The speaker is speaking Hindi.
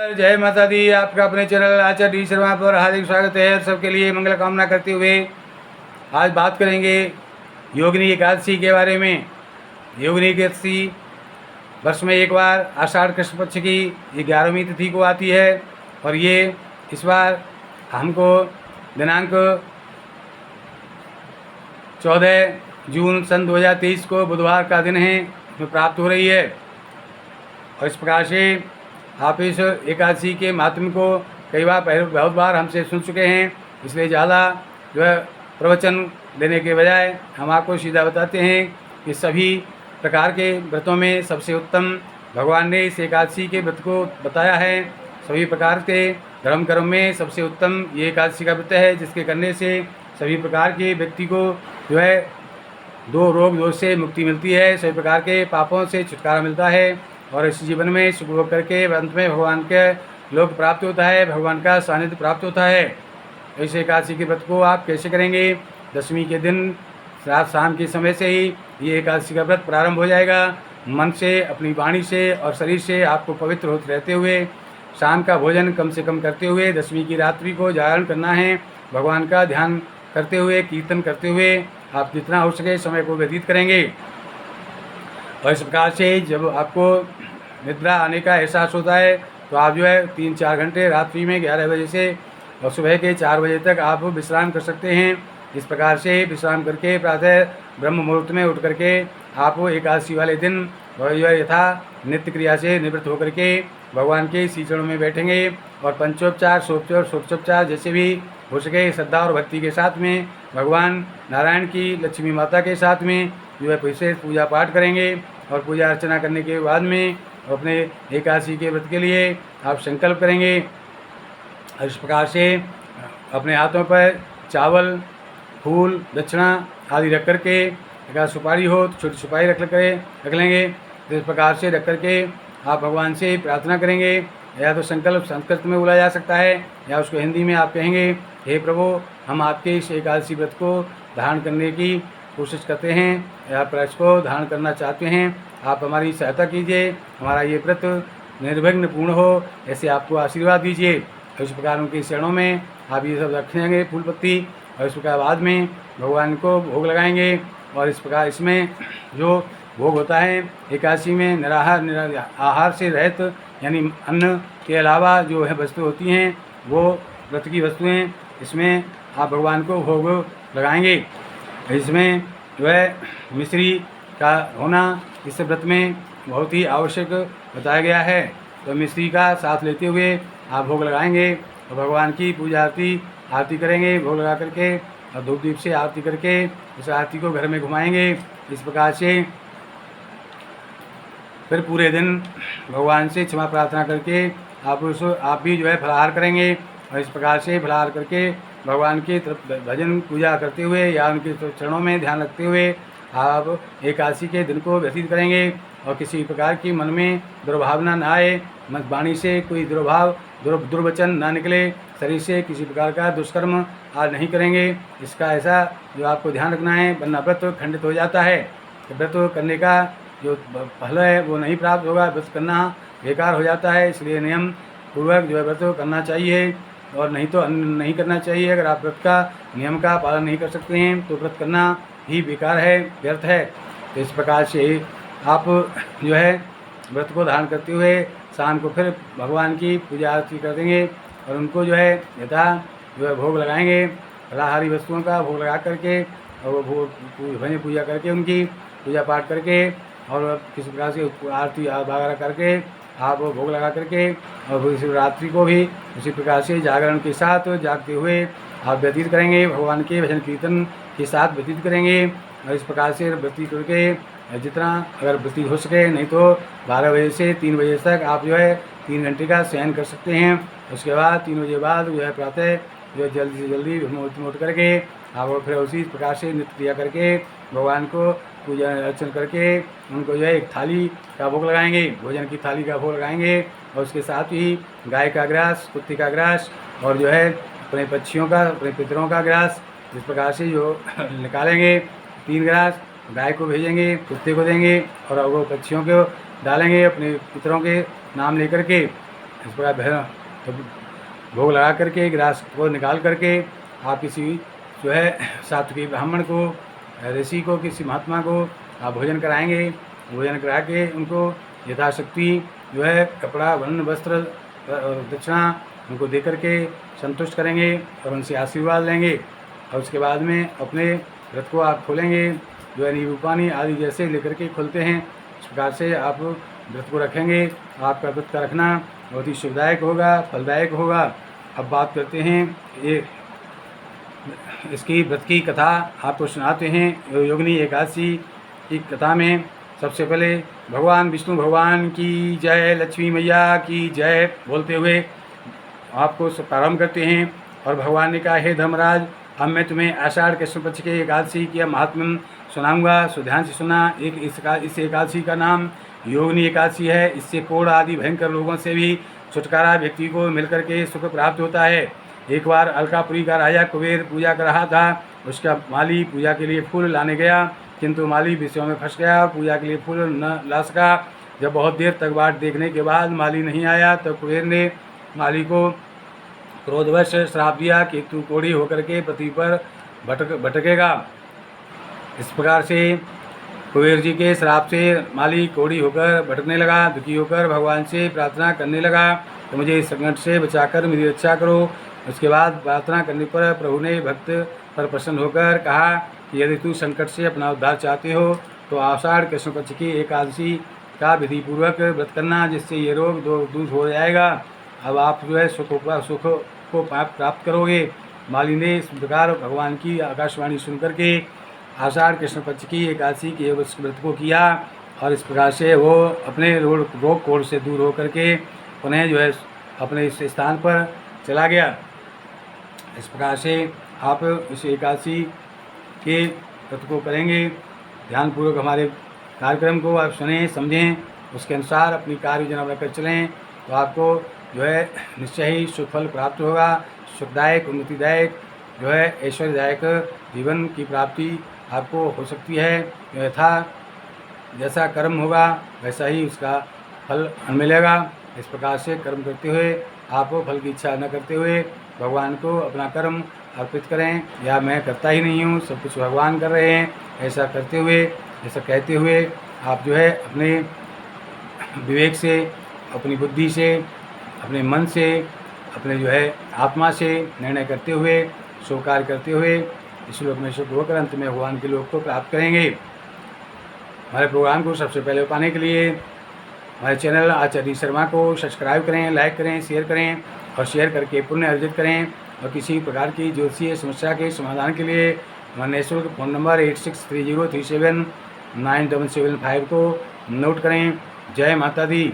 जय माता दी। आपका अपने चैनल आचार्य डी शर्मा पर हार्दिक स्वागत है। सबके लिए मंगल कामना करते हुए आज बात करेंगे योगिनी एकादशी के बारे में। योगिनी एकादशी वर्ष में एक बार आषाढ़ कृष्ण पक्ष की 11वीं तिथि को आती है और ये इस बार हमको दिनांक 14 जून सन 2023 को बुधवार का दिन है, इसमें प्राप्त हो रही है। और इस प्रकार से आप इस एकादशी के महात्म्य को कई बार बहुत बार हमसे सुन चुके हैं, इसलिए ज़्यादा जो है प्रवचन देने के बजाय हम आपको सीधा बताते हैं कि सभी प्रकार के व्रतों में सबसे उत्तम भगवान ने इस एकादशी के व्रत को बताया है। सभी प्रकार के धर्म कर्म में सबसे उत्तम ये एकादशी का व्रत है, जिसके करने से सभी प्रकार के व्यक्ति को जो है दो रोग दोष से मुक्ति मिलती है, सभी प्रकार के पापों से छुटकारा मिलता है और इस जीवन में सुख भोग करके अंत में भगवान के लोक प्राप्त होता है, भगवान का सानिध्य प्राप्त होता है। ऐसे एकादशी के व्रत को आप कैसे करेंगे? दशमी के दिन रात शाम के समय से ही ये एकादशी का व्रत प्रारंभ हो जाएगा। मन से, अपनी वाणी से और शरीर से आपको पवित्र होते रहते हुए शाम का भोजन कम से कम करते हुए दशमी की रात्रि को जागरण करना है। भगवान का ध्यान करते हुए, कीर्तन करते हुए आप जितना हो सके समय को व्यतीत करेंगे। और इस प्रकार से जब आपको निद्रा आने का एहसास होता है तो आप जो है 3-4 घंटे रात्रि में 11 बजे से और सुबह के 4 बजे तक आप विश्राम कर सकते हैं। इस प्रकार से विश्राम करके प्रातः ब्रह्म मुहूर्त में उठ करके आप एकादशी वाले दिन जो है यथा नित्य क्रिया से निवृत्त होकर के भगवान के श्री चरणों में बैठेंगे और पंचोपचार, षोडशोपचार जैसे भी हो सके श्रद्धा और भक्ति के साथ में भगवान नारायण की, लक्ष्मी माता के साथ में जो है विशेष पूजा पाठ करेंगे। और पूजा अर्चना करने के बाद में अपने एकादशी के व्रत के लिए आप संकल्प करेंगे। और इस प्रकार से अपने हाथों पर चावल, फूल, दक्षिणा आदि रख करके, अगर सुपारी हो तो छोटी सुपारी रख लेंगे। तो इस प्रकार से रख करके आप भगवान से प्रार्थना करेंगे। या तो संकल्प संस्कृत में बोला जा सकता है या उसको हिंदी में आप कहेंगे, हे प्रभु, हम आपके इस एकादशी व्रत को धारण करने की कोशिश करते हैं या इसको धारण करना चाहते हैं। आप हमारी सहायता कीजिए, हमारा ये व्रत निर्विघ्न पूर्ण हो, ऐसे आपको आशीर्वाद दीजिए। इस प्रकार उनके चरणों में आप ये सब रखेंगे फूल पत्ती और इस प्रकार बाद में भगवान को भोग लगाएंगे। और इस प्रकार इसमें जो भोग होता है एकादशी में निराहार आहार से रहित यानी अन्न के अलावा जो है वस्तु होती हैं वो व्रत की वस्तुएं, इसमें आप भगवान को भोग लगाएंगे। इसमें जो है मिश्री का होना इस व्रत में बहुत ही आवश्यक बताया गया है। तो मिश्री का साथ लेते हुए आप भोग लगाएंगे और भगवान की पूजा आरती करेंगे। भोग लगा करके और धूप दीप से आरती करके उस आरती को घर में घुमाएंगे। इस प्रकार से फिर पूरे दिन भगवान से क्षमा प्रार्थना करके आप भी जो है फलाहार करेंगे। और इस प्रकार से फलाहार करके भगवान के भजन पूजा करते हुए या उनके चरणों में ध्यान रखते हुए आप एकादशी के दिन को व्यतीत करेंगे। और किसी प्रकार की मन में दुर्भावना न आए, मन वाणी से कोई दुर्वचन ना निकले, शरीर से किसी प्रकार का दुष्कर्म आज नहीं करेंगे। इसका ऐसा जो आपको ध्यान रखना है, वरना व्रत खंडित हो जाता है। व्रत करने का जो फल है वो नहीं प्राप्त होगा, व्रत करना बेकार हो जाता है। इसलिए नियम पूर्वक जो है व्रत करना चाहिए और नहीं तो नहीं करना चाहिए। अगर आप व्रत का नियम का पालन नहीं कर सकते हैं तो व्रत करना ही बेकार है, व्यर्थ है। तो इस प्रकार से आप जो है व्रत को धारण करते हुए शाम को फिर भगवान की पूजा आरती कर देंगे और उनको जो है यथा जो है भोग लगाएंगे। फलाहारी वस्तुओं का भोग लगा करके और वो भजन पूजा करके उनकी पूजा पाठ करके और किसी प्रकार से आरती वगैरह करके आप भोग लगा करके और रात्रि को भी उसी प्रकार से जागरण के साथ जागते हुए आप व्यतीत करेंगे। भगवान के भजन कीर्तन के साथ व्यतीत करेंगे। और इस प्रकार से व्यतीत करके जितना अगर व्यतीत हो सके, नहीं तो 12 बजे से 3 बजे तक आप जो है 3 घंटे का शयन कर सकते हैं। उसके बाद 3 बजे बाद जो है प्रातः जो जल्दी से जल्दी उठ करके आप फिर उसी प्रकार से नित्य क्रिया करके भगवान को पूजा अर्चन करके उनको जो है एक थाली का भोग लगाएंगे, भोजन की थाली का भोग लगाएंगे। और उसके साथ ही गाय का ग्रास, कुत्ते का ग्रास और जो है अपने पक्षियों का, अपने पितरों का ग्रास इस प्रकार से जो निकालेंगे। 3 ग्रास गाय को भेजेंगे, कुत्ते को देंगे और वो पक्षियों को डालेंगे अपने पितरों के नाम लेकर के। इस प्रकार तो भोग लगा करके गिलास को निकाल करके आप किसी जो है सात्विकी ब्राह्मण को, ऋषि को, किसी महात्मा को आप भोजन कराएंगे। भोजन करा के उनको यथाशक्ति जो है कपड़ा, वर्ण, वस्त्र और दक्षिणा उनको दे करके संतुष्ट करेंगे और उनसे आशीर्वाद लेंगे। और उसके बाद में अपने व्रत को आप खोलेंगे, जो है नींबू पानी आदि जैसे लेकर के खोलते हैं। इस प्रकार से आप व्रत को रखेंगे। आपका व्रत का रखना बहुत ही सुखदायक होगा, फलदायक होगा। अब बात करते हैं ये इसकी व्रत की कथा आपको सुनाते हैं। योगिनी एकादशी की कथा में सबसे पहले भगवान विष्णु भगवान की जय, लक्ष्मी मैया की जय बोलते हुए आपको प्रारंभ करते हैं। और भगवान ने कहा, हे धर्मराज, अब मैं तुम्हें आषाढ़ कृष्ण पक्ष के एकादशी की महात्म्य सुनाऊंगा, सो ध्यान से सुना। इस एकादशी का नाम योगिनी एकादशी है। इससे कोढ़ आदि भयंकर रोगों से भी छुटकारा व्यक्ति को मिलकर के सुख प्राप्त होता है। एक बार अलकापुरी का राजा कुबेर पूजा कर रहा था। उसका माली पूजा के लिए फूल लाने गया, किंतु माली विषयों में फंस गया, पूजा के लिए फूल न ला सका। जब बहुत देर तक बाट देखने के बाद माली नहीं आया तो कुबेर ने माली को क्रोधवश श्राप दिया कि तू कोढ़ी होकर के पृथ्वी पर भटकेगा। इस प्रकार से कुबेर जी के श्राप से माली कोढ़ी होकर भटकने लगा। दुखी होकर भगवान से प्रार्थना करने लगा तो मुझे इस संकट से बचाकर मेरी रक्षा करो। उसके बाद प्रार्थना करने पर प्रभु ने भक्त पर प्रसन्न होकर कहा कि यदि तू संकट से अपना उद्धार चाहते हो तो आषाढ़ कृष्ण पक्ष की एकादशी का विधि पूर्वक व्रत करना, जिससे ये रोग दूर हो जाएगा। अब आप जो है सुख को प्राप्त करोगे। माली ने इस प्रकार भगवान की आकाशवाणी सुनकर के आषाढ़ कृष्ण पक्ष की एकादशी के व्रत को किया और इस प्रकार से वो अपने रोग कोढ़ से दूर होकर के उन्हें जो है अपने इस स्थान पर चला गया। इस प्रकार से आप इस एकादशी के व्रत को करेंगे। ध्यानपूर्वक हमारे कार्यक्रम को आप सुनें, समझें, उसके अनुसार अपनी कार्य योजना बनाकर चलें तो आपको जो है निश्चय ही सुफल प्राप्त होगा। सुखदायक, उन्नतिदायक, जो है ऐश्वर्यदायक जीवन की प्राप्ति आपको हो सकती है। यथा जैसा कर्म होगा वैसा ही उसका फल मिलेगा। इस प्रकार से कर्म करते हुए आप फल की इच्छा न करते हुए भगवान को अपना कर्म अर्पित करें। या मैं करता ही नहीं हूँ, सब कुछ भगवान कर रहे हैं, ऐसा करते हुए, ऐसा कहते हुए आप जो है अपने विवेक से, अपनी बुद्धि से, अपने मन से, अपने जो है आत्मा से निर्णय करते हुए, शुभ कार्य करते हुए इस लोक में शुभ होकर अंत में भगवान के लोक को प्राप्त करेंगे। हमारे प्रोग्राम को सबसे पहले पाने के लिए हमारे चैनल आचार्य शर्मा को सब्सक्राइब करें, लाइक करें, शेयर करें और शेयर करके पुण्य अर्जित करें। और किसी प्रकार की ज्योतिषीय समस्या के समाधान के लिए हमारे निःशुल्क फ़ोन नंबर 8630379775 को नोट करें। जय माता दी।